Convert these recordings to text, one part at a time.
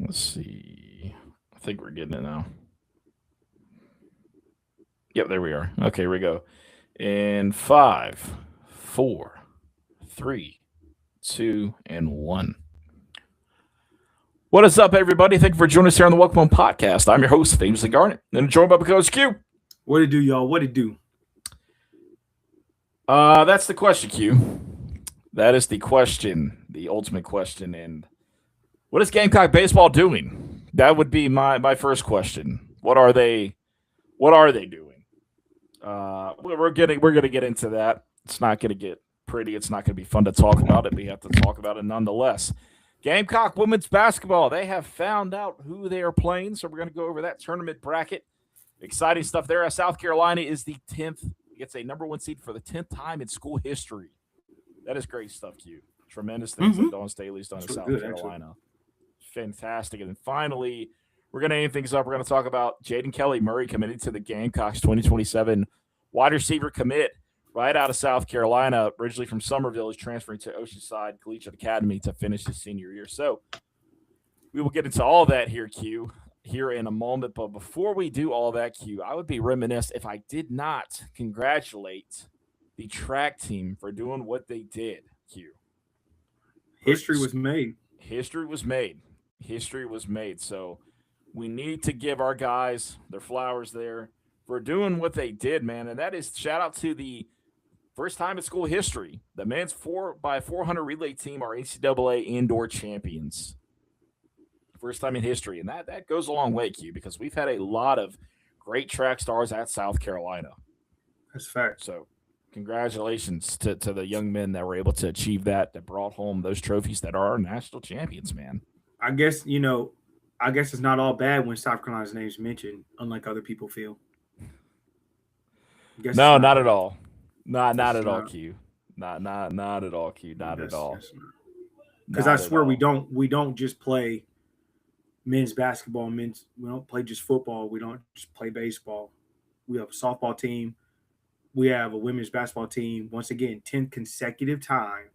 Let's see. I think we're getting it now. Yep, there we are. Okay, here we go. In five, four, three, two, and one. What is up, everybody? Thank you for joining us here on the Welcome Home Podcast. I'm your host, Famously Garnet, and I'm joined by Coach Q. What it do, y'all? What it do? That's the question, Q. That is the question, the ultimate question. And what is Gamecock baseball doing? That would be my first question. What are they? What are they doing? We're gonna get into that. It's not gonna get pretty. It's not gonna be fun to talk about it. We have to talk about it nonetheless. Gamecock women's basketball. They have found out who they are playing, so we're gonna go over that tournament bracket. Exciting stuff there. South Carolina is the 10th. Gets a number one seed for the 10th time in school history. That is great stuff, Q. Tremendous things that Dawn Staley's done in That's South really good, Carolina. Fantastic. And then finally, we're going to end things up. We're going to talk about Jaden Kelly Murray committed to the Gamecocks 2027 wide receiver commit right out of South Carolina, originally from Somerville. He's transferring to Oceanside Collegiate Academy to finish his senior year. So we will get into all that here, Q, here in a moment. But before we do all that, Q, I would be remiss if I did not congratulate the track team for doing what they did, Q. History was made. History was made. History was made. So we need to give our guys their flowers there for doing what they did, man. And that is shout out to the first time in school history. The men's 4x400 relay team are NCAA indoor champions. First time in history. And that goes a long way, Q, because we've had a lot of great track stars at South Carolina. That's fact. So congratulations to the young men that were able to achieve that brought home those trophies that are our national champions, man. I guess it's not all bad when South Carolina's name is mentioned, unlike other people feel. No, not at all. Not at all, Q. Not at all, Q. Not at all. Because I swear we don't just play men's basketball, we don't play just football, we don't just play baseball. We have a softball team, we have a women's basketball team. Once again, 10 consecutive time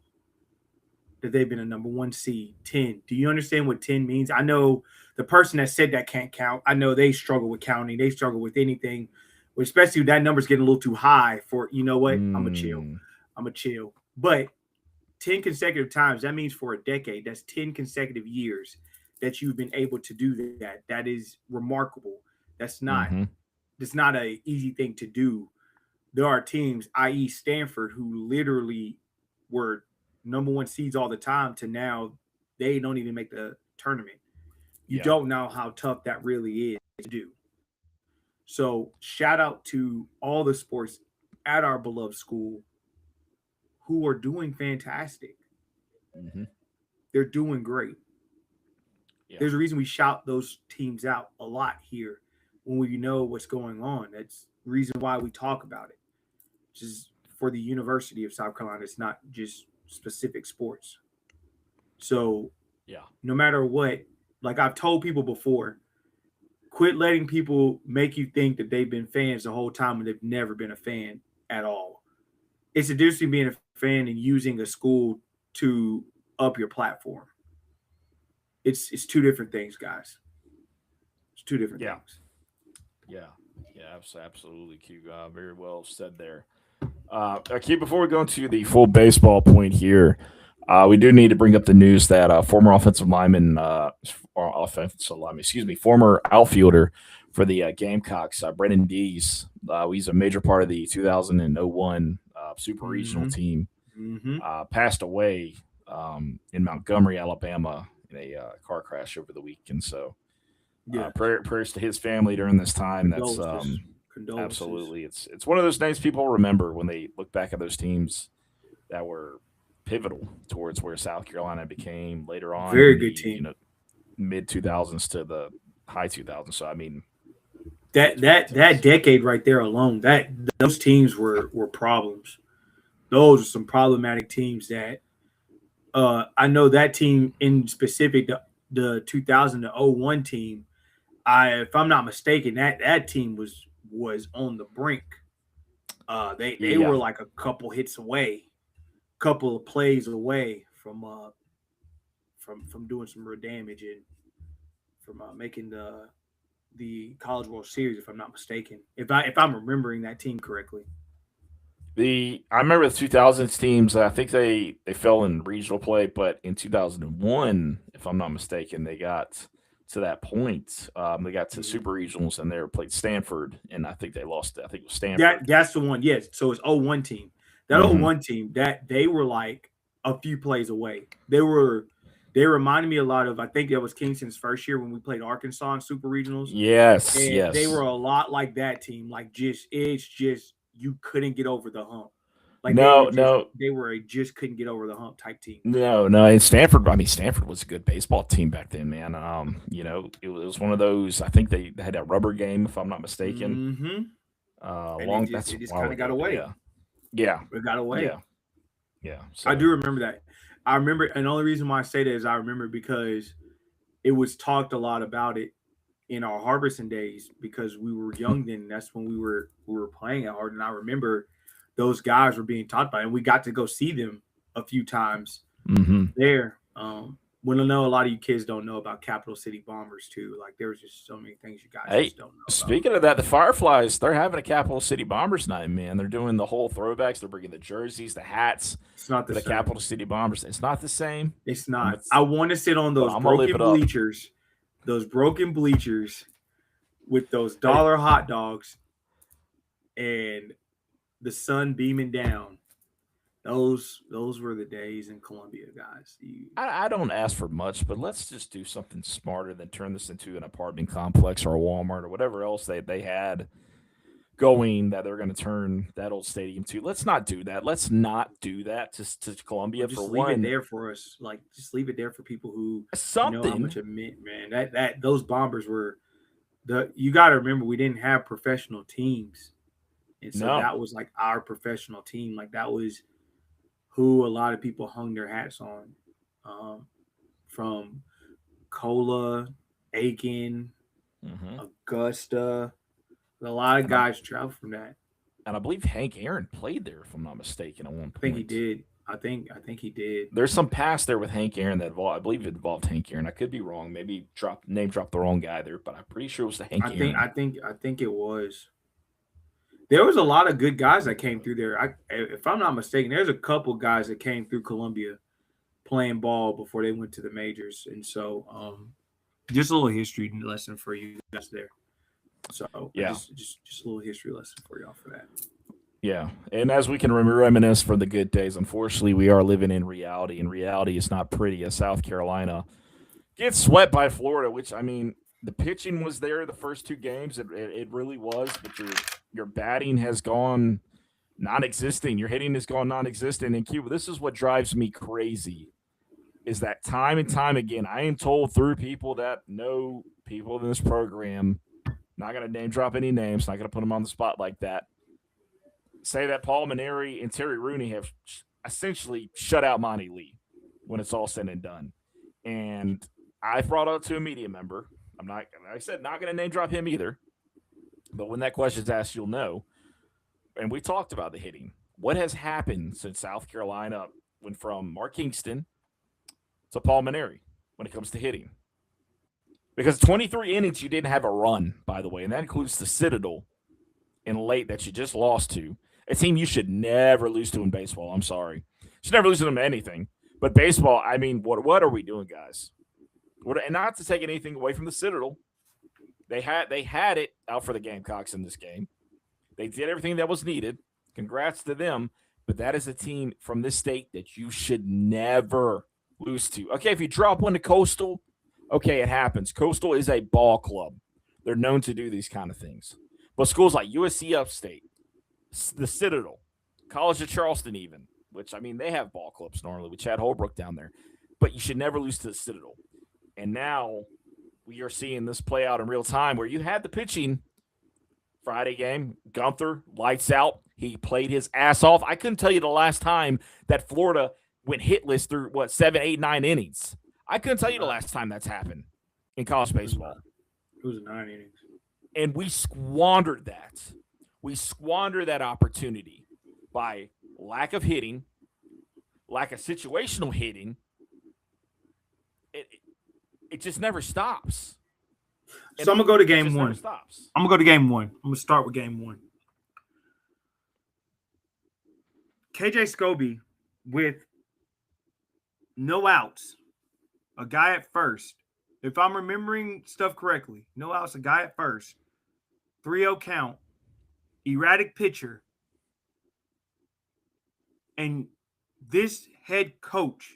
that they've been a number one seed. 10. Do you understand what 10 means? I know the person that said that can't count. I know they struggle with counting. They struggle with anything, especially if that number's getting a little too high for, you know what? I'm a chill. But 10 consecutive times, that means for a decade. That's 10 consecutive years that you've been able to do that. That is remarkable. That's not an easy thing to do. There are teams, i.e. Stanford, who literally were number one seeds all the time to now they don't even make the tournament. You don't know how tough that really is to do. So shout out to all the sports at our beloved school who are doing fantastic. They're doing great. Yeah. There's a reason we shout those teams out a lot here when we know what's going on. That's the reason why we talk about it. Just for the University of South Carolina, it's not just specific sports. So, no matter what, like I've told people before, quit letting people make you think that they've been fans the whole time when they've never been a fan at all. It's a difference between being a fan and using a school to up your platform. It's two different things, guys. It's two different things. Yeah, absolutely, Q. Very well said there. Q, before we go into the full baseball point here, we do need to bring up the news that former former outfielder for the Gamecocks, Brennan Dees, he's a major part of the 2001 Super Regional team, passed away in Montgomery, Alabama, in a car crash over the weekend. So, prayers to his family during this time. That's absolutely it's one of those names people remember when they look back at those teams that were pivotal towards where South Carolina became later on. Very good team. Mid 2000s to the high 2000s. So I mean, that decade right there alone, those teams were problems. Those are some problematic teams that I know that team in specific, the 2000 to 01 team. If I'm not mistaken, that team was on the brink. They were like a couple hits away, couple of plays away from doing some real damage. And making the College World Series, if I'm not mistaken. If I'm remembering that team correctly. I remember the 2000s teams. I think they fell in regional play, but in 2001, if I'm not mistaken, they got to that point. They got to super regionals and they played Stanford, and I think they lost. I think it was Stanford. That's the one. Yes. So it's 01 team. That 01 team, that they were like a few plays away. They reminded me a lot of, I think that was Kingston's first year when we played Arkansas in super regionals. Yes, and yes. They were a lot like that team. Like it's just you couldn't get over the hump. Like they were just couldn't get over the hump type team. No. And Stanford, Stanford was a good baseball team back then, man. It was one of those. I think they had that rubber game, if I'm not mistaken. Mm-hmm. It just kind of got away. Yeah, it got away. Yeah. So. I do remember that. I remember, and the only reason why I say that is I remember because it was talked a lot about it in our Harbison days because we were young then. That's when we were playing at Hardin. I remember those guys were being talked about, and we got to go see them a few times there. When I know a lot of you kids don't know about Capital City Bombers too. Like there was just so many things you guys just don't know. Speaking of that, the Fireflies, they're having a Capital City Bombers night, man. They're doing the whole throwbacks. They're bringing the jerseys, the hats. It's not the Capital City Bombers. It's not the same. It's not. I want to sit on those broken bleachers, with those dollar hot dogs and the sun beaming down. Those were the days in Columbia, guys. I don't ask for much, but let's just do something smarter than turn this into an apartment complex or a Walmart or whatever else they had going that they're going to turn that old stadium to. Let's not do that. Let's not do that to Columbia just for leave one. It there for us. Like, just leave it there for people who know how much it meant, man. That those Bombers were you got to remember we didn't have professional teams, and so that was like our professional team. Like that was who a lot of people hung their hats on, from Cola, Aiken, Augusta. A lot of guys traveled from that. And I believe Hank Aaron played there, if I'm not mistaken, at one point. I think he did. I think he did. There's some past there with Hank Aaron that I believe it involved Hank Aaron. I could be wrong. Maybe name drop the wrong guy there, but I'm pretty sure it was the Hank Aaron. I think it was. There was a lot of good guys that came through there. If I'm not mistaken, there's a couple guys that came through Columbia playing ball before they went to the majors. And so just a little history lesson for you guys there. So just a little history lesson for y'all for that. Yeah. And as we can reminisce from the good days, unfortunately, we are living in reality, and reality is not pretty as South Carolina gets swept by Florida, which, I mean, the pitching was there the first two games. It really was, but your batting has gone non-existent. Your hitting has gone non-existent. And Cuba, this is what drives me crazy, is that time and time again, I am told through people that know people in this program, not going to name drop any names, not going to put them on the spot like that, say that Paul Mainieri and Terry Rooney have essentially shut out Monty Lee when it's all said and done. And I brought up to a media member, like I said, not going to name drop him either, but when that question's asked, you'll know. And we talked about the hitting. What has happened since South Carolina went from Mark Kingston to Paul Mainieri when it comes to hitting? Because 23 innings, you didn't have a run, by the way, and that includes the Citadel in late that you just lost to. A team you should never lose to in baseball. I'm sorry. You should never lose to them in anything. But baseball, I mean, what are we doing, guys? And not to take anything away from the Citadel. They had it out for the Gamecocks in this game. They did everything that was needed. Congrats to them. But that is a team from this state that you should never lose to. Okay, if you drop one to Coastal, okay, it happens. Coastal is a ball club. They're known to do these kind of things. But schools like USC Upstate, the Citadel, College of Charleston even, which, I mean, they have ball clubs normally with Chad Holbrook down there. But you should never lose to the Citadel. And now we are seeing this play out in real time where you had the pitching Friday game. Gunther, lights out. He played his ass off. I couldn't tell you the last time that Florida went hitless through, 7, 8, 9 innings. I couldn't tell you the last time that's happened in college baseball. It was 9 innings. And we squandered that. We squandered that opportunity by lack of hitting, lack of situational hitting. It just never stops. So I'm gonna go to game one. I'm gonna go to game one. I'm gonna start with game one. KJ Scobie with no outs, a guy at first. If I'm remembering stuff correctly, no outs, a guy at first, 3-0 count, erratic pitcher, and this head coach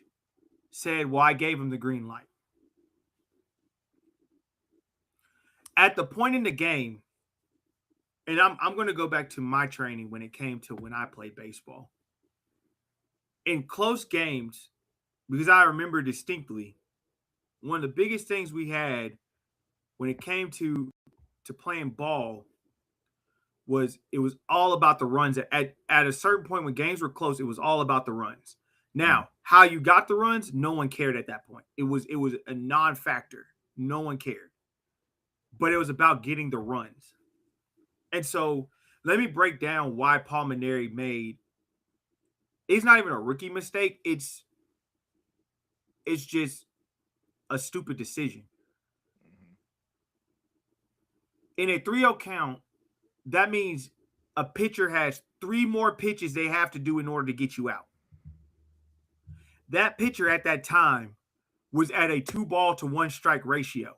said, well, I gave him the green light. At the point in the game, and I'm going to go back to my training when it came to when I played baseball. In close games, because I remember distinctly, one of the biggest things we had when it came to playing ball was it was all about the runs. At a certain point when games were close, it was all about the runs. Now, how you got the runs, no one cared at that point. It was a non-factor. No one cared. But it was about getting the runs. And so let me break down why Paul Mainieri made. It's not even a rookie mistake. It's just a stupid decision. In a 3-0 count, that means a pitcher has 3 more pitches they have to do in order to get you out. That pitcher at that time was at a 2-ball to 1-strike ratio.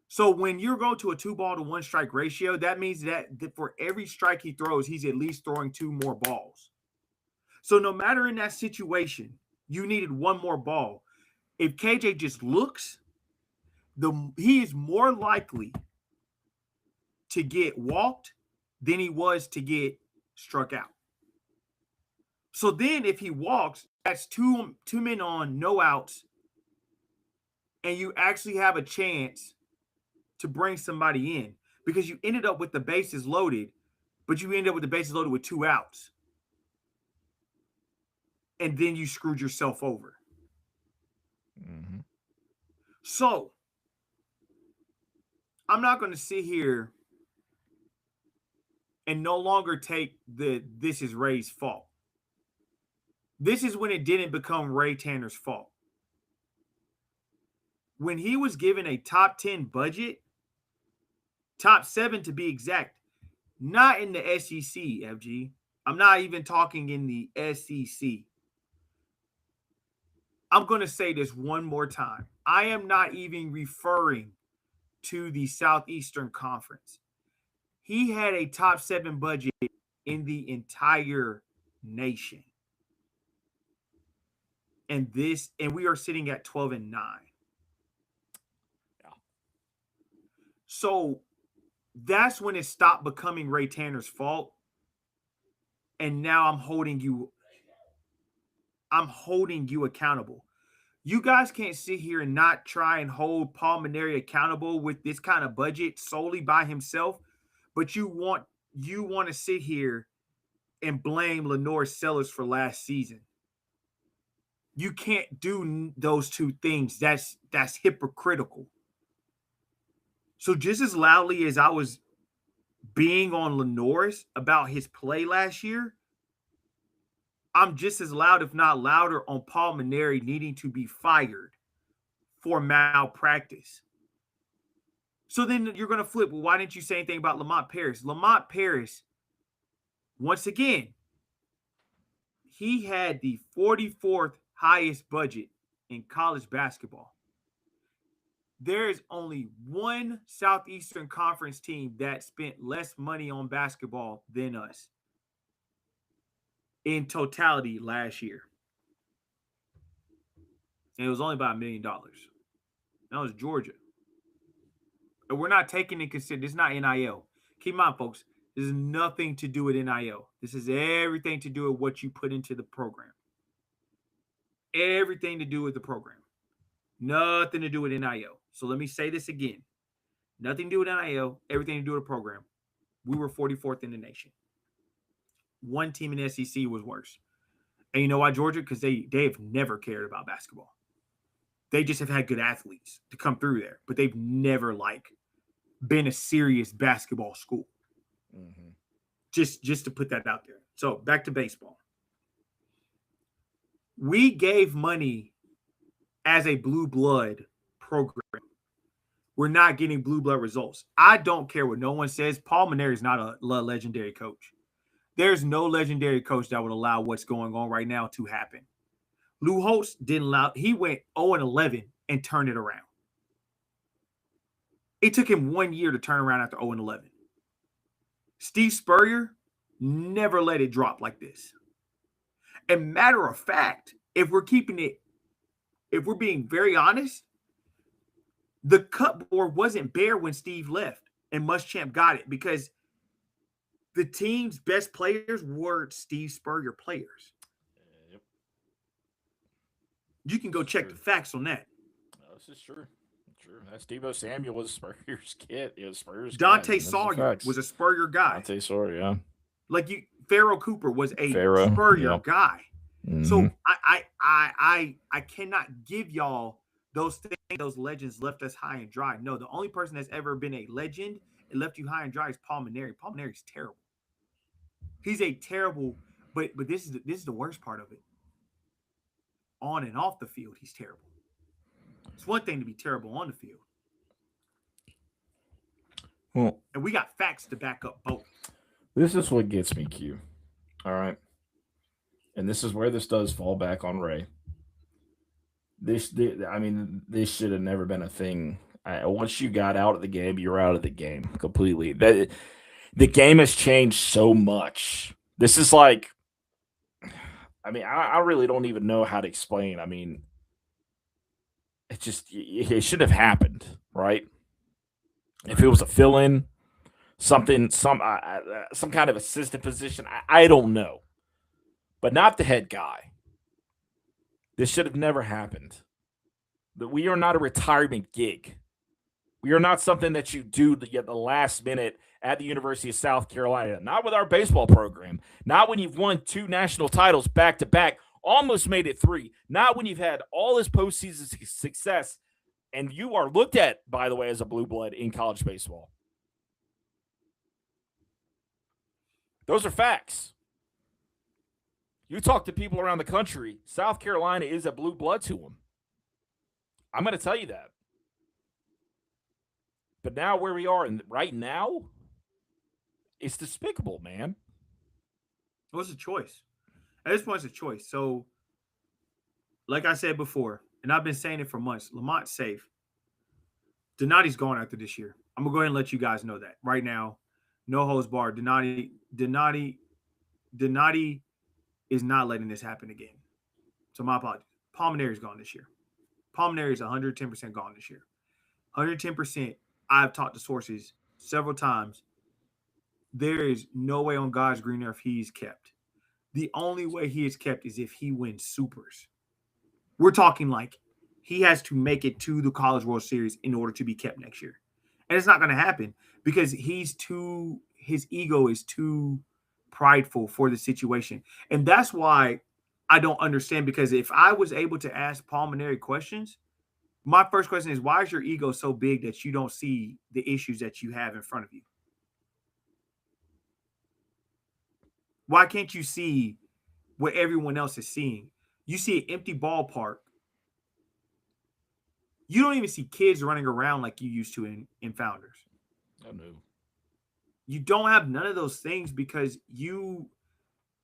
So when you're going to a 2-ball to 1-strike ratio, that means that for every strike he throws, he's at least throwing 2 more balls. So no matter in that situation, you needed 1 more ball. If KJ just looks, he is more likely to get walked than he was to get struck out. So then if he walks, that's two men on, no outs, and you actually have a chance to bring somebody in because you ended up with the bases loaded, but you ended up with the bases loaded with 2 outs. And then you screwed yourself over. Mm-hmm. So I'm not going to sit here and no longer take this is Ray's fault. This is when it didn't become Ray Tanner's fault. When he was given a top 10 budget, top 7 to be exact, not in the SEC, FG. I'm not even talking in the SEC. I'm going to say this one more time. I am not even referring to the Southeastern Conference. He had a top 7 budget in the entire nation. And we are sitting at 12-9. Yeah. So that's when it stopped becoming Ray Tanner's fault. And now I'm holding you accountable. You guys can't sit here and not try and hold Paul Mainieri accountable with this kind of budget solely by himself, but you want to sit here and blame Lenore Sellers for last season. You can't do those two things. That's hypocritical. So just as loudly as I was being on Lenore's about his play last year, I'm just as loud, if not louder, on Paul Mainieri needing to be fired for malpractice. So then you're going to flip. Well, why didn't you say anything about Lamont Paris? Lamont Paris, once again, he had the 44th highest budget in college basketball. There is only one Southeastern Conference team that spent less money on basketball than us in totality last year. And it was only about $1 million. That was Georgia. And we're not taking into consideration, this is not NIL. Keep in mind, folks, this is nothing to do with NIL. This is everything to do with what you put into the program. Everything to do with the program. Nothing to do with NIL. So let me say this again. Nothing to do with NIL, everything to do with the program. We were 44th in the nation. One team in the SEC was worse. And you know why, Georgia? Because they have never cared about basketball. They just have had good athletes to come through there. But they've never, been a serious basketball school. Mm-hmm. Just to put that out there. So, back to baseball. We gave money as a blue blood program. we're not getting blue blood results. I don't care what no one says. Paul Mainieri is not a legendary coach. There's no legendary coach that would allow what's going on right now to happen. Lou Holtz didn't allow. He went 0-11 and turned it around. It took him 1 year to turn around after 0-11. Steve Spurrier never let it drop like this. And matter of fact, if we're being very honest, the cupboard wasn't bare when Steve left and Muschamp got it because the team's best players were Steve Spurrier players. Yep. You can go check the facts on that. This is true. True. That's Deebo Samuel was Spurrier's kid. It was Spurrier's Dante Sawyer was a Spurrier guy. Dante Sawyer, yeah. Like Pharaoh Cooper was a Spurrier guy. Mm-hmm. So I cannot give y'all those things, those legends left us high and dry. No, the only person that's ever been a legend and left you high and dry is Paul Mainieri. Paul Mainieri's terrible. He's a terrible, but this is the worst part of it. On and off the field, he's terrible. It's one thing to be terrible on the field. Well, and we got facts to back up both. This is what gets me, Q. All right. And this is where this does fall back on Ray. This should have never been a thing. Once you got out of the game, you're out of the game completely. The game has changed so much. This is like, I really don't even know how to explain. It should have happened, right? If it was a fill-in, some kind of assistant position, I don't know. But not the head guy. This should have never happened. We are not a retirement gig. We are not something that you do at the last minute at the University of South Carolina. Not with our baseball program. Not when you've won 2 national titles back-to-back, almost made it 3. Not when you've had all this postseason success, and you are looked at, by the way, as a blue blood in college baseball. Those are facts. You talk to people around the country, South Carolina is a blue blood to them. I'm going to tell you that. But now where we are, and right now, it's despicable, man. It was a choice. At this point, it's a choice. So, like I said before, and I've been saying it for months, Lamont's safe. Donati's gone after this year. I'm going to go ahead and let you guys know that. Right now, no holds barred. Donati is not letting this happen again. So my apologies. Paul Mainieri's gone this year. Paul Mainieri is 110% gone this year. 110%. I've talked to sources several times. There is no way on God's green earth he's kept. The only way he is kept is if he wins supers. We're talking like he has to make it to the College World Series in order to be kept next year. And it's not going to happen because his ego is too prideful for the situation. And that's why I don't understand, because if I was able to ask Paul Mainieri questions, my first question is, why is your ego so big that you don't see the issues that you have in front of you? Why can't you see what everyone else is seeing? You see an empty ballpark. You don't even see kids running around like you used to in Founders. Oh, no. You don't have none of those things because you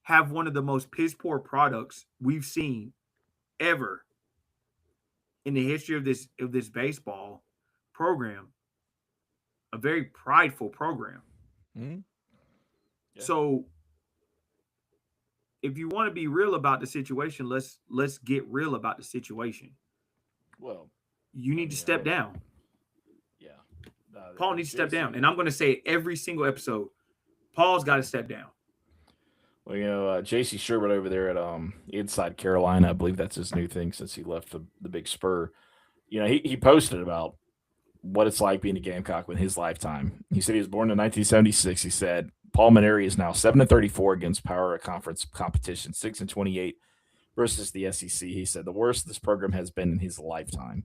have one of the most piss-poor products we've seen ever in the history of this baseball program. A very prideful program. Mm-hmm. Yeah. So if you want to be real about the situation, let's get real about the situation. Well, you need to step down. Yeah. Paul needs to step down. And I'm going to say it every single episode. Paul's got to step down. Well, J.C. Sherbert over there at Inside Carolina, I believe that's his new thing since he left the Big Spur. He posted about what it's like being a Gamecock in his lifetime. He said he was born in 1976. He said Paul Mainieri is now 7-34 against power conference competition, 6-28 versus the SEC. He said the worst this program has been in his lifetime.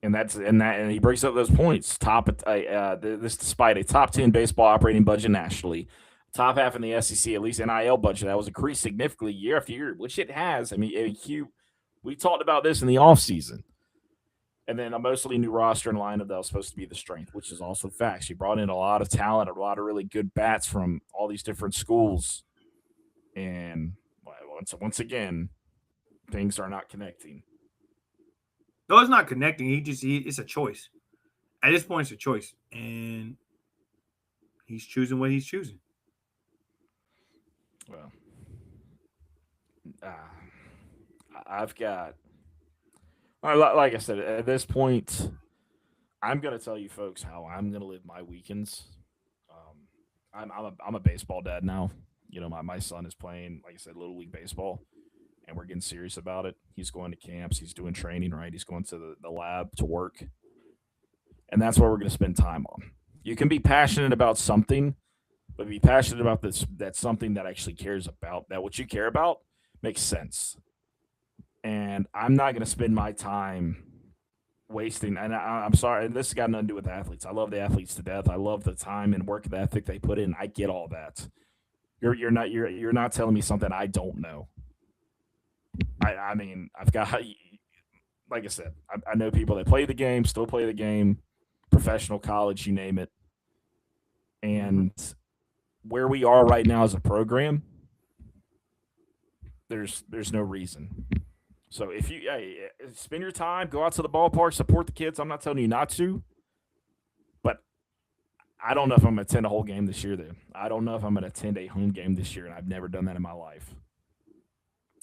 And he breaks up those points. This despite a top 10 baseball operating budget nationally, top half in the SEC, at least NIL budget that was increased significantly year after year, which it has. We talked about this in the offseason. And then a mostly new roster and lineup that was supposed to be the strength, which is also facts. You brought in a lot of talent, a lot of really good bats from all these different schools. And once again, things are not connecting. No, it's not connecting. It's a choice. At this point, it's a choice. And he's choosing what he's choosing. Well, I've got, like I said, at this point, I'm going to tell you folks how I'm going to live my weekends. I'm a baseball dad now. My son is playing, like I said, Little League Baseball, and we're getting serious about it. He's going to camps. He's doing training, right? He's going to the lab to work. And that's what we're going to spend time on. You can be passionate about something, but be passionate about this. That's something that actually cares about, that what you care about makes sense. And I'm not going to spend my time wasting. And I'm sorry, this has got nothing to do with athletes. I love the athletes to death. I love the time and work ethic they put in. I get all that. You're not telling me something I don't know. I mean, I've got, like I said, I know people that play the game, still play the game, professional, college, you name it. And where we are right now as a program, there's no reason. So if you spend your time, go out to the ballpark, support the kids. I'm not telling you not to, but I don't know if I'm going to attend a whole game this year. Then I don't know if I'm going to attend a home game this year, and I've never done that in my life.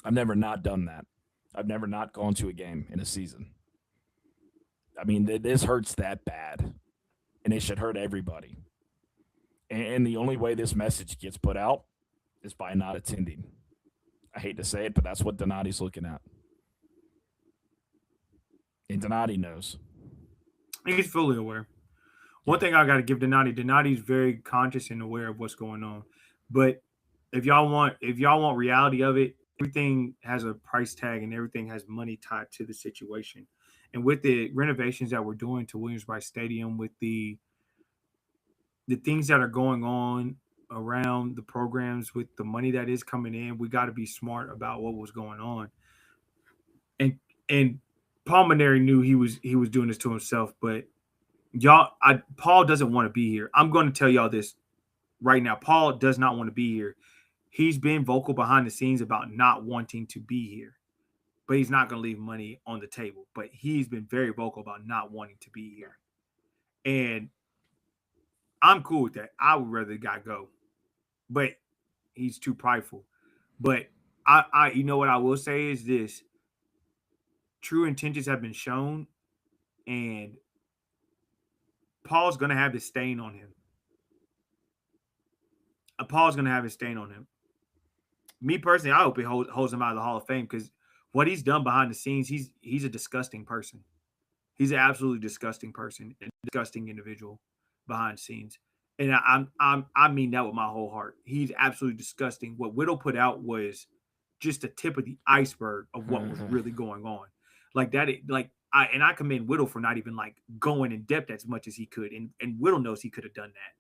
I've never not done that. I've never not gone to a game in a season. I mean, this hurts that bad, and it should hurt everybody. And the only way this message gets put out is by not attending. I hate to say it, but that's what Donati's looking at. And Donati knows. He's fully aware. One thing I got to give Donati's very conscious and aware of what's going on. But if y'all want reality of it, everything has a price tag and everything has money tied to the situation. And with the renovations that we're doing to Williams-Brice Stadium, with the things that are going on around the programs, with the money that is coming in, we got to be smart about what was going on. And Paul Mainieri knew he was doing this to himself, but Paul doesn't want to be here. I'm going to tell y'all this right now. Paul does not want to be here. He's been vocal behind the scenes about not wanting to be here, but he's not going to leave money on the table. But he's been very vocal about not wanting to be here. And I'm cool with that. I would rather the guy go, but he's too prideful. But I you know what I will say is this: true intentions have been shown, and Paul's going to have his stain on him. Paul's going to have his stain on him. Me personally, I hope he holds him out of the Hall of Fame, because what he's done behind the scenes, he's a disgusting person. He's an absolutely disgusting person, a disgusting individual behind the scenes. And I mean that with my whole heart. He's absolutely disgusting. What Whittle put out was just the tip of the iceberg of what was really going on. Like that, I commend Whittle for not even going in depth as much as he could. And Whittle knows he could have done that.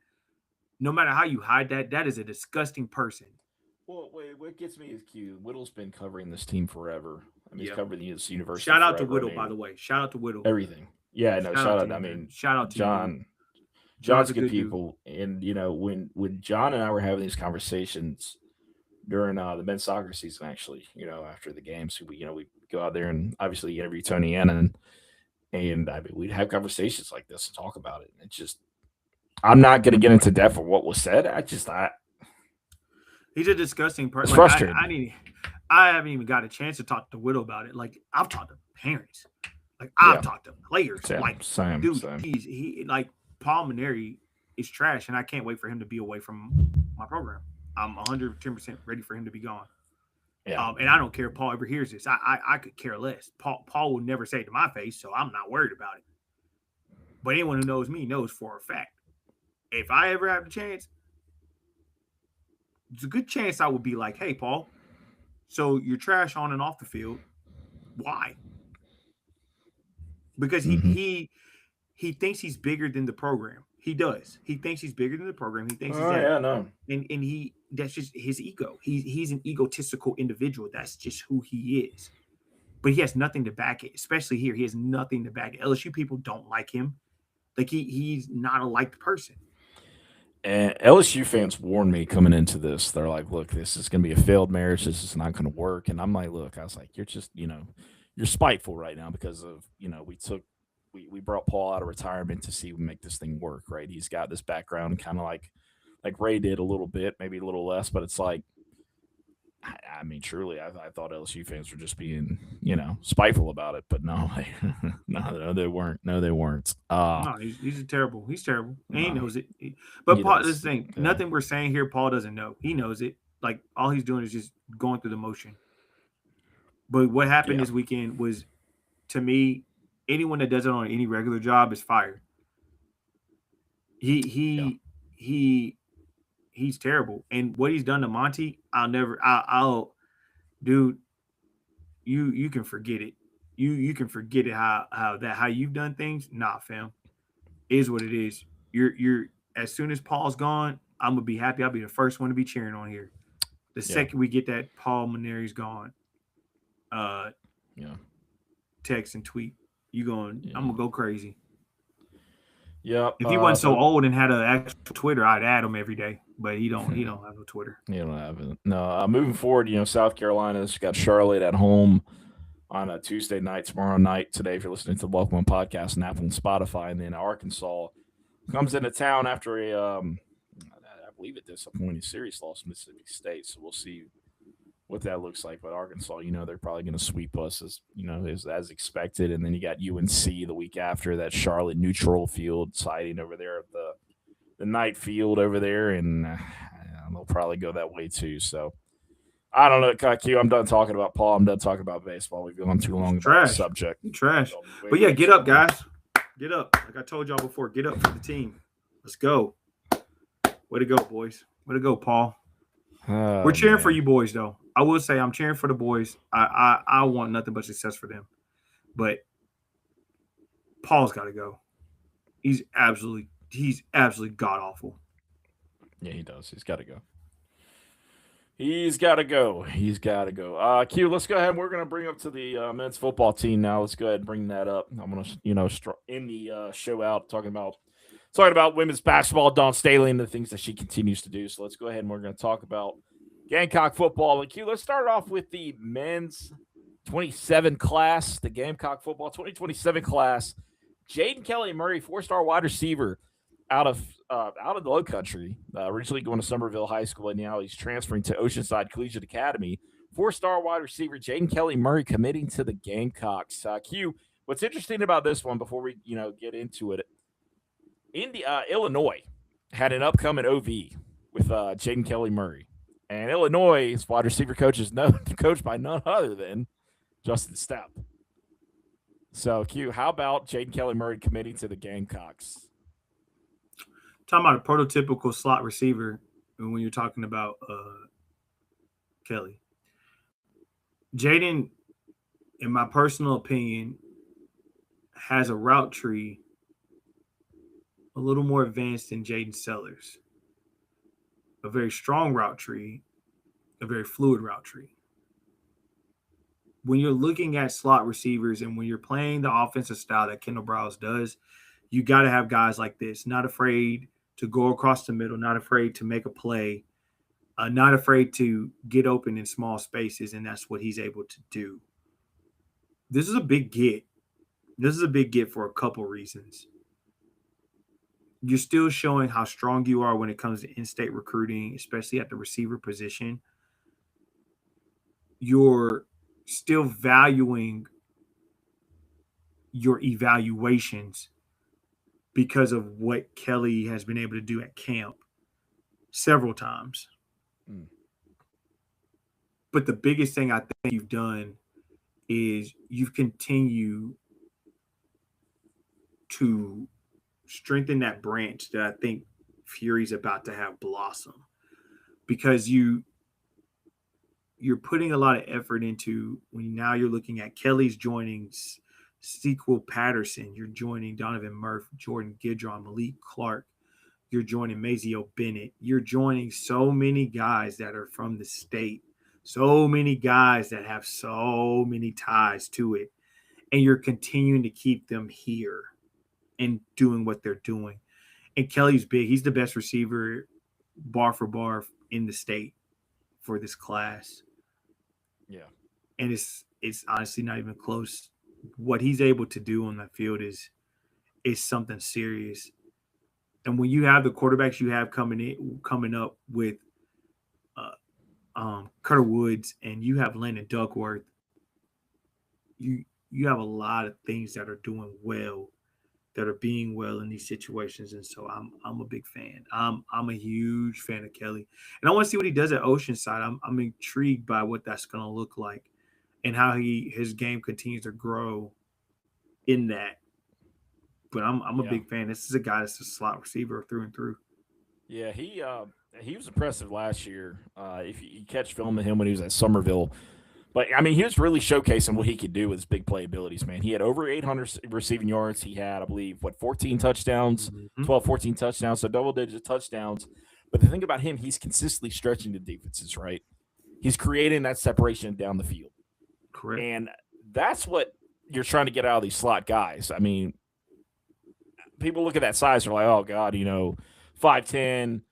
No matter how you hide that, that is a disgusting person. Well, wait, what gets me is Q. Whittle's been covering this team forever. I mean, he's covered this university. Shout out to Whittle, by the way. Shout out to Whittle. Everything. Yeah, no, shout out. I mean, shout out to John. John's good people. And, when John and I were having these conversations during the men's soccer season, actually, after the games, we go out there and obviously interview Tony Annan. And I mean, we'd have conversations like this and talk about it. And it's just, I'm not going to get into depth of what was said. He's a disgusting person. It's frustrating. I haven't even got a chance to talk to Whittle about it. I've talked to parents. I've talked to players. Same. He Paul Mainieri is trash, and I can't wait for him to be away from my program. I'm 110% ready for him to be gone. Yeah. And I don't care if Paul ever hears this. I could care less. Paul will never say it to my face, so I'm not worried about it. But anyone who knows me knows for a fact, if I ever have a chance, there's a good chance I would be like, hey, Paul, so you're trash on and off the field. Why? Because he thinks he's bigger than the program. He does. He thinks he's bigger than the program. He thinks and that's just his ego. He's an egotistical individual. That's just who he is. but he has nothing to back it. Especially here, he has nothing to back it. LSU people don't like him. Like he's not a liked person. And LSU fans warned me coming into this. They're like, "Look, this is going to be a failed marriage. This is not going to work." And I'm like, "Look," I was like, "You're just, you're spiteful right now because of, we brought Paul out of retirement to see make this thing work, right? He's got this background, kind of like Ray did a little bit, maybe a little less, but it's like, I mean, truly, I thought LSU fans were just being, spiteful about it, but no, no, they weren't. No, they weren't. No, he's terrible. He's terrible. And he knows it. But Paul, this thing, nothing we're saying here, Paul doesn't know. He knows it. Like all he's doing is just going through the motion. But what happened this weekend was, to me, anyone that does it on any regular job is fired. He's terrible. And what he's done to Monty, dude, you can forget it. You can forget it how you've done things. Nah, fam. It is what it is. You're as soon as Paul's gone, I'm gonna be happy. I'll be the first one to be cheering on here. The second we get that Paul Mainieri's gone, text and tweet, I'm gonna go crazy. Yeah. If he wasn't so old and had an actual Twitter, I'd add him every day. But he don't have no Twitter. He don't have it. No. Moving forward, South Carolina's got Charlotte at home on a Tuesday night, tomorrow night. Today, if you're listening to the Welcome One podcast and Apple and Spotify, and then Arkansas comes into town after I believe a disappointing series loss to Mississippi State. So we'll see what that looks like. But Arkansas, they're probably going to sweep us as expected. And then you got UNC the week after, that Charlotte neutral field siding over there at the night field over there, and they'll probably go that way too. So I don't know, Q. I'm done talking about Paul. I'm done talking about baseball. We've gone too long about the subject. Trash. But yeah, get up, guys. Get up. Like I told y'all before, get up for the team. Let's go. Way to go, boys. Way to go, Paul. We're cheering for you boys, though. I will say I'm cheering for the boys. I want nothing but success for them. But Paul's got to go. He's absolutely god awful. Yeah, he does. He's got to go. He's got to go. Q, let's go ahead. We're going to bring up to the men's football team now. Let's go ahead and bring that up. I'm going to, end the show out talking about women's basketball, Dawn Staley, and the things that she continues to do. So let's go ahead and we're going to talk about Gamecock football. And Q, let's start off with the men's 27 class, the Gamecock football 2027 class. Jaden Kelly Murray, 4-star wide receiver out of the Low Country, originally going to Somerville High School, and now he's transferring to Oceanside Collegiate Academy. 4-star wide receiver Jaden Kelly Murray committing to the Gamecocks. Q, what's interesting about this one before we get into it? Illinois had an upcoming OV with Jaden Kelly Murray, and Illinois' wide receiver coach is coached by none other than Justin Stepp. So, Q, how about Jaden Kelly Murray committing to the Gamecocks? Talking about a prototypical slot receiver when you're talking about Kelly. Jaden, in my personal opinion, has a route tree a little more advanced than Jaden Sellers. A very strong route tree, a very fluid route tree. When you're looking at slot receivers and when you're playing the offensive style that Kendall Browse does, you got to have guys like this, not afraid to go across the middle, not afraid to make a play, not afraid to get open in small spaces, and that's what he's able to do. This is a big get. This is a big get for a couple reasons. You're still showing how strong you are when it comes to in-state recruiting, especially at the receiver position. You're still valuing your evaluations because of what Kelly has been able to do at camp several times. But the biggest thing I think you've done is you've continued to strengthen that branch that I think Fury's about to have blossom, because you're putting a lot of effort into when now you're looking at Kelly's joining Sequel Patterson, you're joining Donovan Murphy, Jordan Gidron, Malik Clark, you're joining Mazio Bennett, you're joining so many guys that are from the state, So many guys that have so many ties to it, and you're continuing to keep them here and doing what they're doing. And Kelly's big. He's the best receiver bar for bar in the state for this class. Yeah. And it's honestly not even close. What he's able to do on that field is something serious. And when you have the quarterbacks you have coming up with Carter Woods, and you have Landon Duckworth, you have a lot of things that are doing well, that are being well in these situations. And so I'm a big fan. I'm a huge fan of Kelly, and I want to see what he does at Oceanside. I'm intrigued by what that's going to look like, and how his game continues to grow in that. But I'm a big fan. This is a guy that's a slot receiver through and through. Yeah, he was impressive last year. If you catch film of him when he was at Somerville, but I mean, he was really showcasing what he could do with his big play abilities, man. He had over 800 receiving yards. He had, I believe, 14 touchdowns, 12, 14 touchdowns, so double-digit touchdowns. But the thing about him, he's consistently stretching the defenses, right? He's creating that separation down the field. Correct. And that's what you're trying to get out of these slot guys. I mean, people look at that size, they're like, oh, God, 5'10",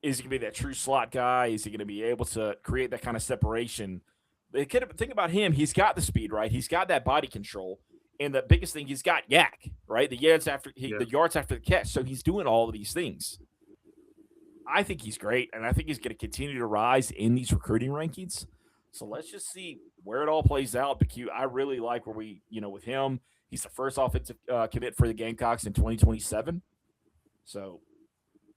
is he going to be that true slot guy? Is he going to be able to create that kind of separation? The thing about him, he's got the speed, right? He's got that body control. And the biggest thing, he's got yak, right? The yards after the catch. So he's doing all of these things. I think he's great, and I think he's going to continue to rise in these recruiting rankings. So let's just see where it all plays out. But I really like where we, with him, he's the first offensive commit for the Gamecocks in 2027. So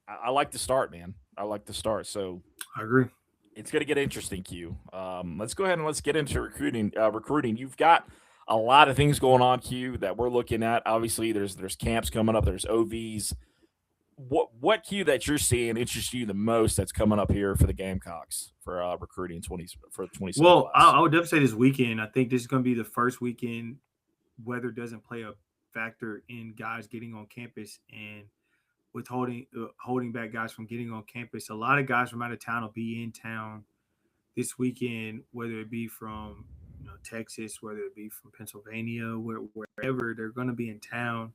I like the start, man. I like the start. So I agree. It's going to get interesting, Q. Let's go ahead and let's get into recruiting. You've got a lot of things going on, Q, that we're looking at. Obviously, there's camps coming up. There's OVs. What Q that you're seeing interests you the most that's coming up here for the Gamecocks for recruiting for 20? Well, I would definitely say this weekend. I think this is going to be the first weekend weather doesn't play a factor in guys getting on campus and with holding back guys from getting on campus. A lot of guys from out of town will be in town this weekend, whether it be from Texas, whether it be from Pennsylvania, wherever they're going to be in town.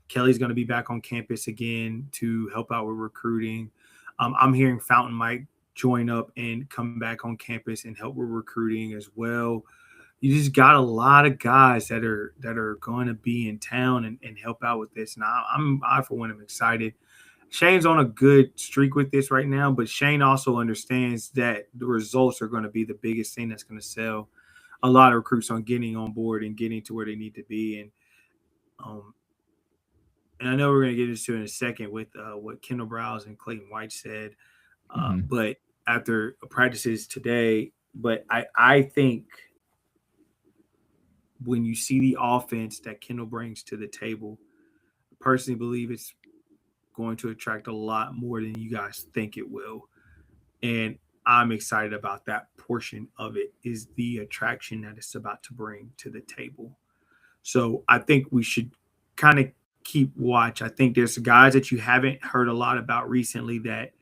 Kelly's going to be back on campus again to help out with recruiting. I'm hearing Fountain Mike join up and come back on campus and help with recruiting as well. You just got a lot of guys that are going to be in town and help out with this. And I for one am excited. Shane's on a good streak with this right now, but Shane also understands that the results are going to be the biggest thing that's going to sell a lot of recruits on getting on board and getting to where they need to be. And I know we're going to get into it in a second with what Kendall Browse and Clayton White said, but after practices today. But I think when you see the offense that Kendall brings to the table, I personally believe it's going to attract a lot more than you guys think it will. And I'm excited about that portion of it, is the attraction that it's about to bring to the table. So I think we should kind of keep watch. I think there's guys that you haven't heard a lot about recently that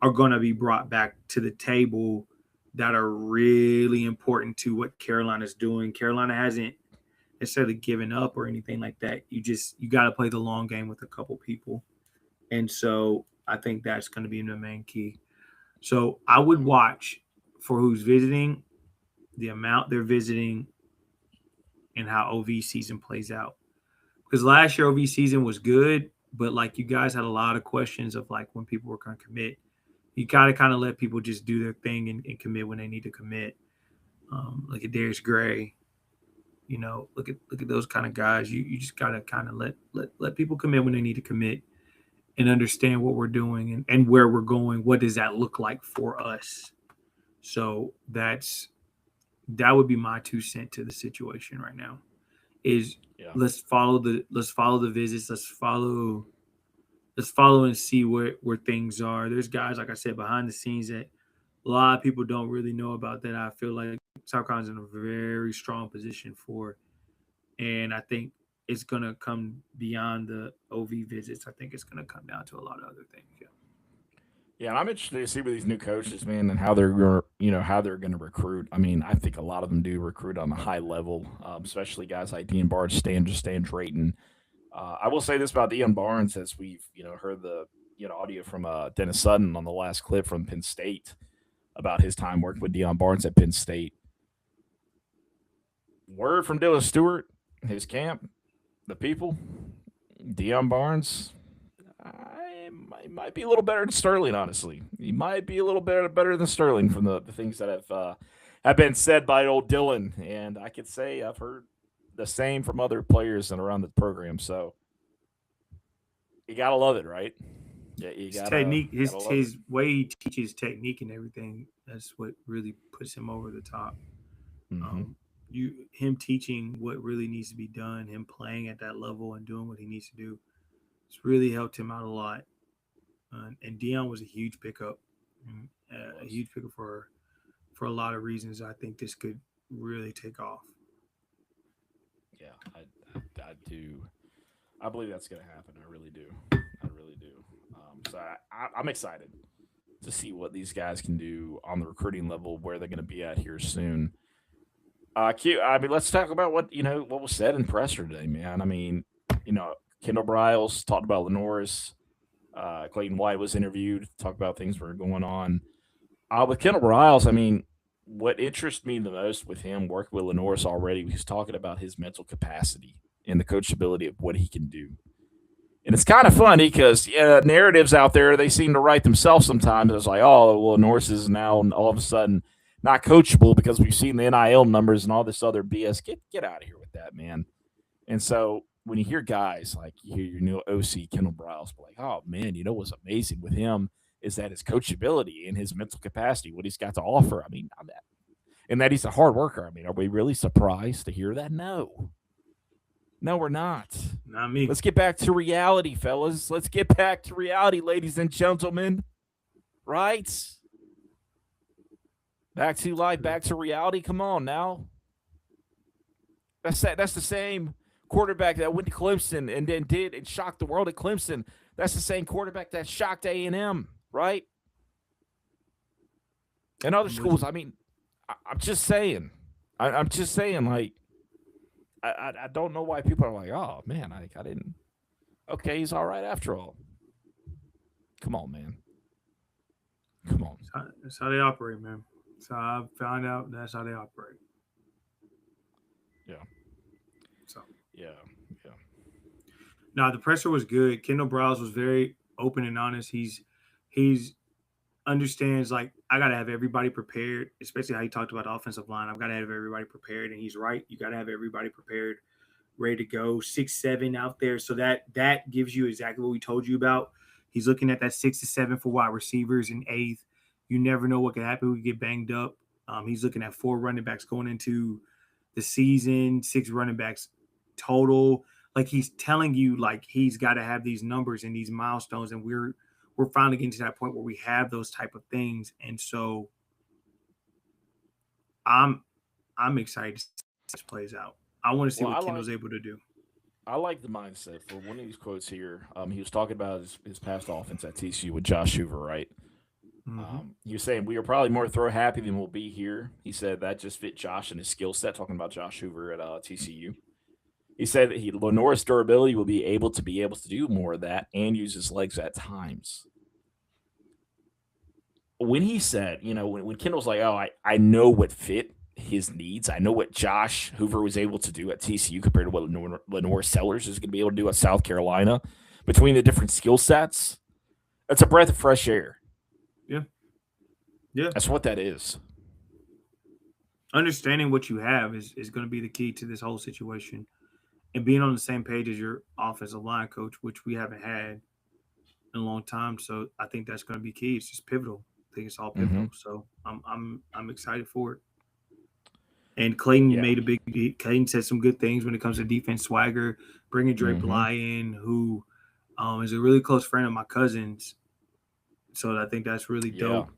are going to be brought back to the table that are really important to what Carolina's doing. Carolina hasn't necessarily given up or anything like that. You got to play the long game with a couple people. And so I think that's going to be the main key. So I would watch for who's visiting, the amount they're visiting, and how OV season plays out. Because last year OV season was good, but like you guys had a lot of questions of like when people were going to commit. You got to kind of let people just do their thing and commit when they need to commit. Look at Darius Gray. Look at those kind of guys. You just got to kind of let people commit when they need to commit and understand what we're doing and where we're going. What does that look like for us? So that would be my 2 cents to the situation right now. Let's follow the visits. Let's follow and see where things are. There's guys, like I said, behind the scenes that a lot of people don't really know about that I feel like South Carolina's in a very strong position for. And I think it's going to come beyond the OV visits. I think it's going to come down to a lot of other things. Yeah, and I'm interested to see with these new coaches, man, and how they're going to recruit. I mean, I think a lot of them do recruit on a high level, especially guys like Dean Barnes, Stan Drayton. I will say this about Deion Barnes, as we've heard the audio from Dennis Sutton on the last clip from Penn State about his time working with Deion Barnes at Penn State. Word from Dylan Stewart, his camp, the people, Deion Barnes, might be a little better than Sterling. Honestly, he might be a little better than Sterling from the things that have been said by old Dylan. And I could say I've heard the same from other players and around the program. So you gotta love it, right? Yeah, his technique, his way he teaches technique and everything. That's what really puts him over the top. Mm-hmm. Him teaching what really needs to be done, him playing at that level and doing what he needs to do, it's really helped him out a lot. And Deion was a huge pickup, a huge pickup for a lot of reasons. I think this could really take off. Yeah, I do. I believe that's going to happen. I really do. I really do. So I'm excited to see what these guys can do on the recruiting level, where they're going to be at here soon. Q. I mean, let's talk about what was said in presser today, man. I mean, Kendall Briles talked about Lenoris. Clayton White was interviewed, talked about things that were going on. With Kendall Briles, I mean, what interests me the most with him working with Lenoris already, he's talking about his mental capacity and the coachability of what he can do. And it's kind of funny because narratives out there, they seem to write themselves sometimes. It's like, oh, well, Norris is now all of a sudden not coachable because we've seen the NIL numbers and all this other BS. Get out of here with that, man. And so when you hear guys like you hear your new OC Kendall Briles, like, oh man, what's amazing with him is that his coachability and his mental capacity, what he's got to offer. I mean, and that he's a hard worker. I mean, are we really surprised to hear that? No, we're not. Not me. Let's get back to reality, fellas. Let's get back to reality, ladies and gentlemen. Right? Back to life, back to reality. Come on now. That's the same quarterback that went to Clemson and then did and shocked the world at Clemson. That's the same quarterback that shocked A&M, right? And other schools. I mean, I'm just saying. I'm just saying, like, I don't know why people are like, oh, man, I didn't. Okay, he's all right after all. Come on, man. Come on. That's how they operate, man. So I found out that's how they operate. Yeah. So. Yeah. No, the presser was good. Kendall Briles was very open and honest. He's understands, like, I got to have everybody prepared, especially how he talked about the offensive line. I've got to have everybody prepared, and he's right. You got to have everybody prepared, ready to go. 6-7 out there. So that gives you exactly what we told you about. He's looking at that 6 to 7 for wide receivers in eighth. You never know what could happen. We could get banged up. He's looking at 4 running backs going into the season, 6 running backs total. Like, he's telling you, like, he's got to have these numbers and these milestones, and we're finally getting to that point where we have those type of things. And so I'm excited to see this plays out. I want to see what Kendall's able to do. I like the mindset for one of these quotes here. He was talking about his past offense at TCU with Josh Hoover, right? Mm-hmm. He was saying, we are probably more throw happy than we'll be here. He said that just fit Josh and his skill set, talking about Josh Hoover at TCU. He said that Lenoris' durability will be able to do more of that and use his legs at times. When he said, when Kendall's like, oh, I know what fit his needs. I know what Josh Hoover was able to do at TCU compared to what Lenoir Sellers is going to be able to do at South Carolina. Between the different skill sets, that's a breath of fresh air. Yeah. That's what that is. Understanding what you have is going to be the key to this whole situation. And being on the same page as your offensive line coach, which we haven't had in a long time. So I think that's going to be key. It's just pivotal. I think it's all pivotal. Mm-hmm. So I'm excited for it. And Clayton Clayton said some good things when it comes to defense swagger, bringing Dre Bly in, who is a really close friend of my cousin's. So I think that's really dope.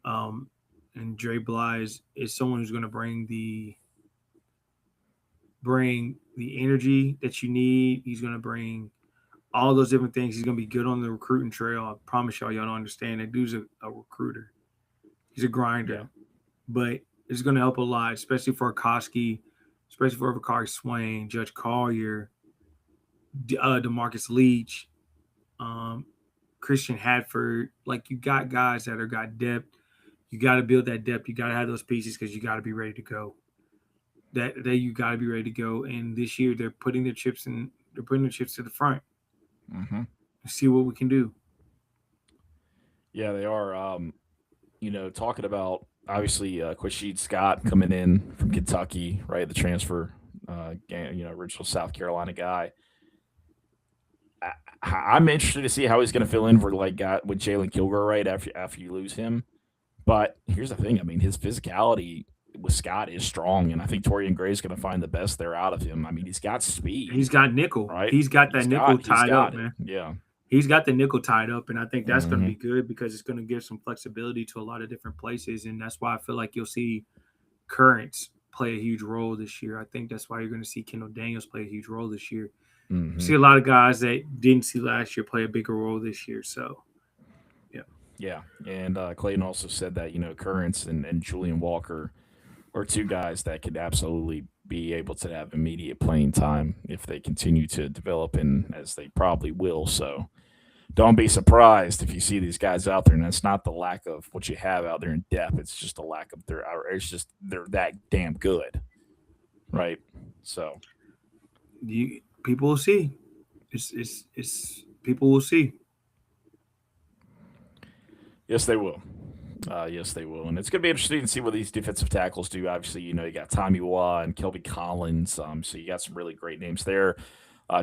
And Dre Bly is someone who's going to bring the energy that you need. He's going to bring all those different things. He's going to be good on the recruiting trail. I promise y'all don't understand. That dude's a recruiter. He's a grinder. Yeah. But it's going to help a lot, especially for Koski, especially for Vakari Swain, Judge Collier, DeMarcus Leach, Christian Hadford. Like, you got guys that are got depth. You got to build that depth. You got to have those pieces because you got to be ready to go. That you got to be ready to go. And this year they're putting their chips in. They're putting their chips to the front. Mm-hmm. See what we can do. Yeah, they are. Talking about obviously Quashid Scott coming in from Kentucky, right? The transfer, original South Carolina guy. I'm interested to see how he's going to fill in for with Jalen Kilgore, right? After you lose him, but here's the thing. I mean, his physicality with Scott is strong, and I think Torian Gray is going to find the best there out of him. I mean, he's got speed. He's got nickel. Right? He's got that nickel tied up, man. Yeah. He's got the nickel tied up, and I think that's going to be good because it's going to give some flexibility to a lot of different places, and that's why I feel like you'll see Currents play a huge role this year. I think that's why you're going to see Kendall Daniels play a huge role this year. Mm-hmm. See a lot of guys that didn't see last year play a bigger role this year. So, yeah. Yeah, and Clayton also said that, Currents and Julian Walker are two guys that could absolutely be able to have immediate playing time if they continue to develop, and as they probably will. So don't be surprised if you see these guys out there, and it's not the lack of what you have out there in depth. It's just the lack of they're that damn good, right? So people will see. It's people will see. Yes, they will. Yes, they will. And it's going to be interesting to see what these defensive tackles do. Obviously, you got Tommy Waugh and Kelby Collins. So you got some really great names there.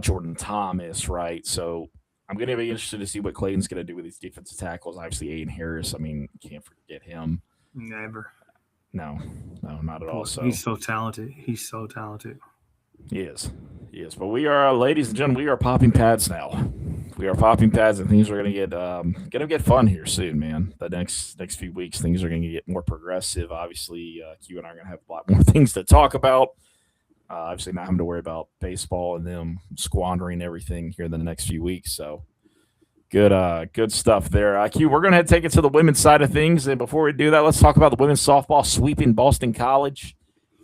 Jordan Thomas, right? So I'm going to be interested to see what Clayton's going to do with these defensive tackles. Obviously, Aiden Harris. I mean, can't forget him. Never. No, not at all. So he's so talented. He is. But we are, ladies and gentlemen, we are popping pads now. We are popping pads, and things are going to get fun here soon, man. The next few weeks, things are going to get more progressive. Obviously, Q and I are going to have a lot more things to talk about. Obviously, not having to worry about baseball and them squandering everything here in the next few weeks. So, good stuff there. Q, we're going to take it to the women's side of things, and before we do that, let's talk about the women's softball sweeping Boston College.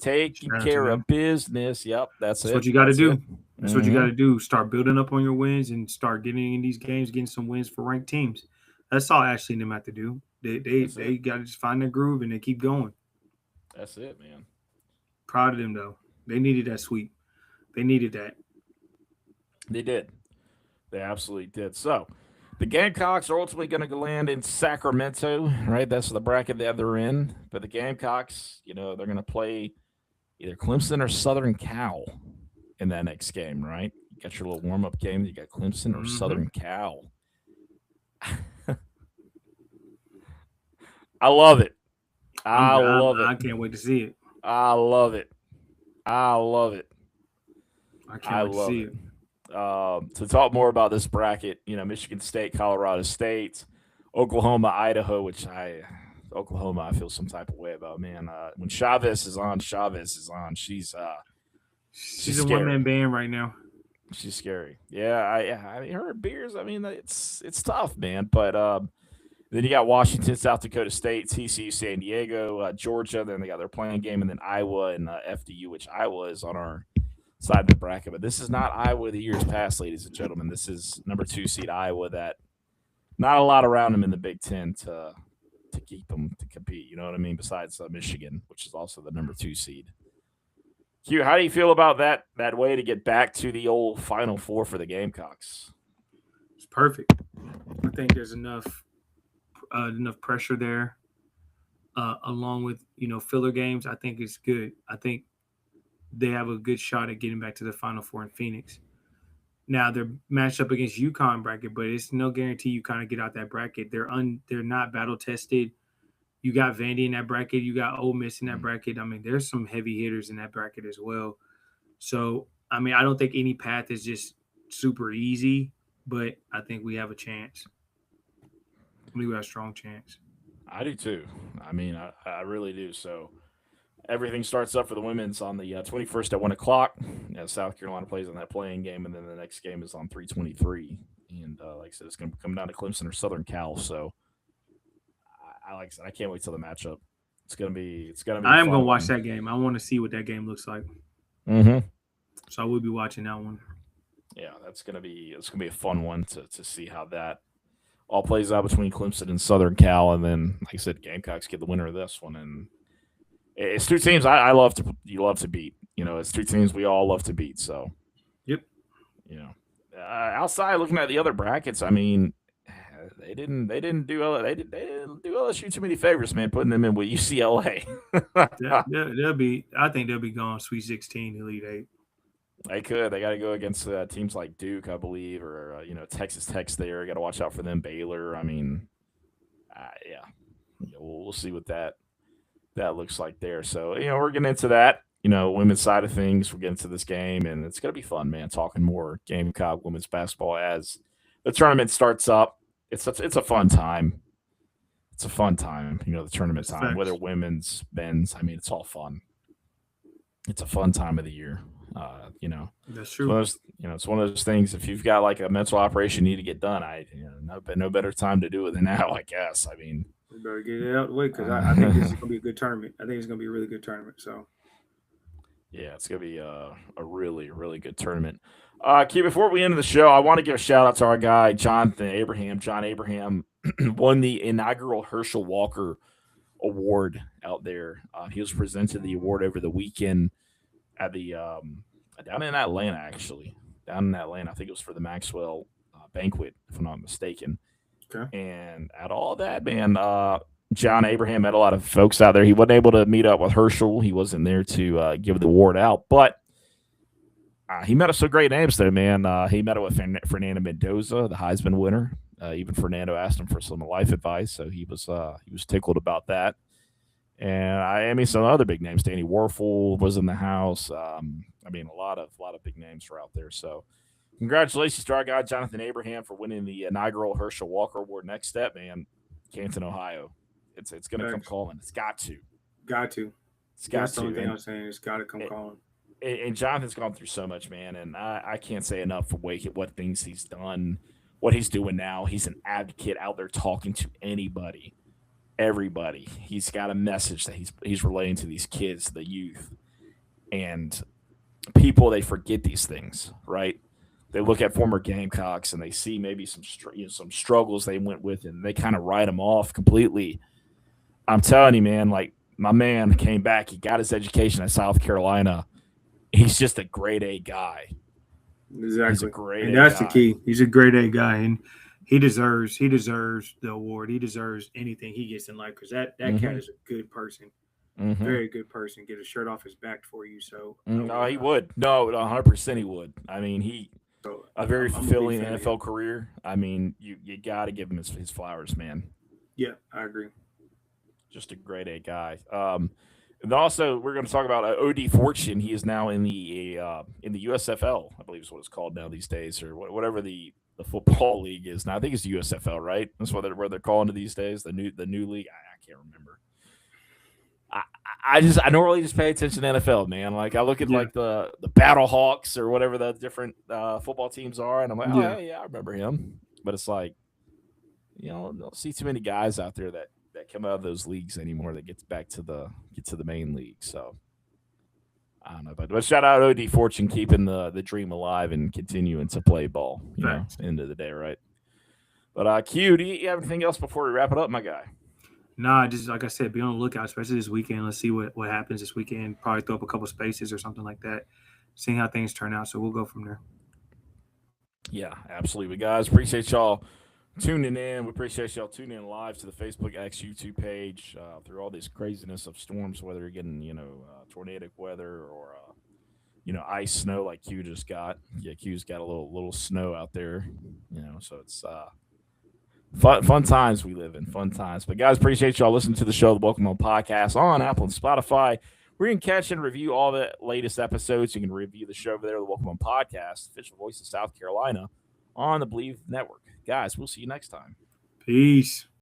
Taking care of business. Yep, that's it. What you got to do. That's what you got to do. Start building up on your wins and start getting in these games, getting some wins for ranked teams. That's all Ashley and them have to do. They got to just find their groove and they keep going. That's it, man. Proud of them, though. They needed that sweep. They needed that. They did. They absolutely did. So, the Gamecocks are ultimately going to land in Sacramento, right? That's the bracket that they're in. But the Gamecocks, they're going to play either Clemson or Southern Cal in that next game, right? You got your little warm-up game. You got Clemson or Southern Cal. I love it. I love it. I can't wait to see it. I love it. I can't wait to see it. To talk more about this bracket, Michigan State, Colorado State, Oklahoma, Idaho, Oklahoma, I feel some type of way about, man. When Chavez is on. She's a one-man band right now. She's scary. Yeah, I mean, her beers, I mean, it's tough, man. But then you got Washington, South Dakota State, TCU, San Diego, Georgia. Then they got their playing game, and then Iowa and FDU, which Iowa is on our side of the bracket. But this is not Iowa the years past, ladies and gentlemen. This is number 2 seed Iowa that not a lot around them in the Big Ten to keep them to compete. You know what I mean? Besides Michigan, which is also the number 2 seed. Q, how do you feel about that way to get back to the old Final Four for the Gamecocks? It's perfect. I think there's enough pressure there, along with filler games. I think it's good. I think they have a good shot at getting back to the Final Four in Phoenix. Now they're matched up against UConn bracket, but it's no guarantee you kind of get out that bracket. They're not battle tested. You got Vandy in that bracket. You got Ole Miss in that bracket. I mean, there's some heavy hitters in that bracket as well. So, I mean, I don't think any path is just super easy, but I think we have a chance. We have a strong chance. I do too. I mean, I really do. So everything starts up for the women's on the 21st at 1 o'clock. South Carolina plays on that playing game, and then the next game is on 3/23. And like I said, it's going to come down to Clemson or Southern Cal. So like I said, I can't wait till the matchup. It's gonna be. I am gonna watch that game. I want to see what that game looks like. Mm-hmm. So I will be watching that one. Yeah, it's gonna be a fun one to see how that all plays out between Clemson and Southern Cal, and then like I said, Gamecocks get the winner of this one. And it's two teams I love to beat. It's two teams we all love to beat. So, yep. Outside looking at the other brackets, I mean, they didn't do LSU too many favors, man. Putting them in with UCLA. I think they'll be gone Sweet 16, Elite 8. They could. They got to go against teams like Duke, I believe, or Texas Tech's there. Got to watch out for them. Baylor. I mean, we'll see what that looks like there. So we're getting into that. Women's side of things. We're getting to this game, and it's gonna be fun, man. Talking more Gamecock women's basketball as the tournament starts up. It's a fun time. It's a fun time. The tournament time, whether women's, men's. I mean, it's all fun. It's a fun time of the year. That's true. It's one of those things. If you've got like a mental operation you need to get done, no better time to do it than now, I guess. I mean, we better get it out of the way because I think this is gonna be a good tournament. I think it's gonna be a really good tournament. So, yeah, it's gonna be a really, really good tournament. Q, before we end the show, I want to give a shout out to our guy Jonathan Abraham. John Abraham won the inaugural Herschel Walker Award out there. He was presented the award over the weekend at the down in Atlanta, actually. Down in Atlanta, I think it was for the Maxwell banquet, if I'm not mistaken. Okay. And at all that, man, John Abraham met a lot of folks out there. He wasn't able to meet up with Herschel. He wasn't there to give the award out, but he met some great names there, man. He met with Fernando Mendoza, the Heisman winner. Even Fernando asked him for some life advice, so he was tickled about that. And I mean, some other big names. Danny Warfel was in the house. I mean, a lot of big names were out there. So, congratulations to our guy Jonathan Abraham for winning the inaugural Herschel Walker Award. Next step, man, Canton, Ohio. It's going to come calling. It's got to. It's got That's to. the only thing I'm saying. It's got to come calling. And Jonathan's gone through so much, man, and I can't say enough for what things he's done, what he's doing now. He's an advocate out there talking to anybody, everybody. He's got a message that he's relaying to these kids, the youth, and people. They forget these things, right? They look at former Gamecocks and they see maybe some struggles they went with, and they kind of write them off completely. I'm telling you, man, like my man came back. He got his education at South Carolina. He's just a grade A guy. Exactly. He's a grade and A that's guy. The key. He's a grade A guy, and he deserves the award. He deserves anything he gets in life because that cat is a good person. Very good person. Get a shirt off his back for you. So no, he would. No, 100% he would. I mean, a very fulfilling NFL career. I mean, you got to give him his flowers, man. Yeah, I agree. Just a grade A guy. And also, we're going to talk about OD Fortune. He is now in the USFL, I believe is what it's called now these days, or whatever the football league is now. I think it's USFL, right? That's what they're calling it these days. The new league. I can't remember. I normally just pay attention to NFL, man. Like I look at like the Battle Hawks or whatever the different football teams are, and I'm like, I remember him. But it's like, don't see too many guys out there that come out of those leagues anymore that get to the main league. So I don't know, but shout out OD Fortune keeping the dream alive and continuing to play ball. End of the day, right? But Q, do you have anything else before we wrap it up, my guy? Nah, just like I said, be on the lookout, especially this weekend. Let's see what happens this weekend. Probably throw up a couple spaces or something like that. Seeing how things turn out. So we'll go from there. Yeah, absolutely, guys. Appreciate y'all tuning in. We appreciate y'all tuning in live to the Facebook X YouTube page through all this craziness of storms, whether you're getting, tornadic weather or, ice, snow like Q just got. Yeah, Q's got a little snow out there, so it's fun times we live in, fun times. But, guys, appreciate y'all listening to the show, the Welcome Home Podcast on Apple and Spotify. Where you can catch and review all the latest episodes. You can review the show over there, the Welcome Home Podcast, official voice of South Carolina on the Believe Network. Guys, we'll see you next time. Peace.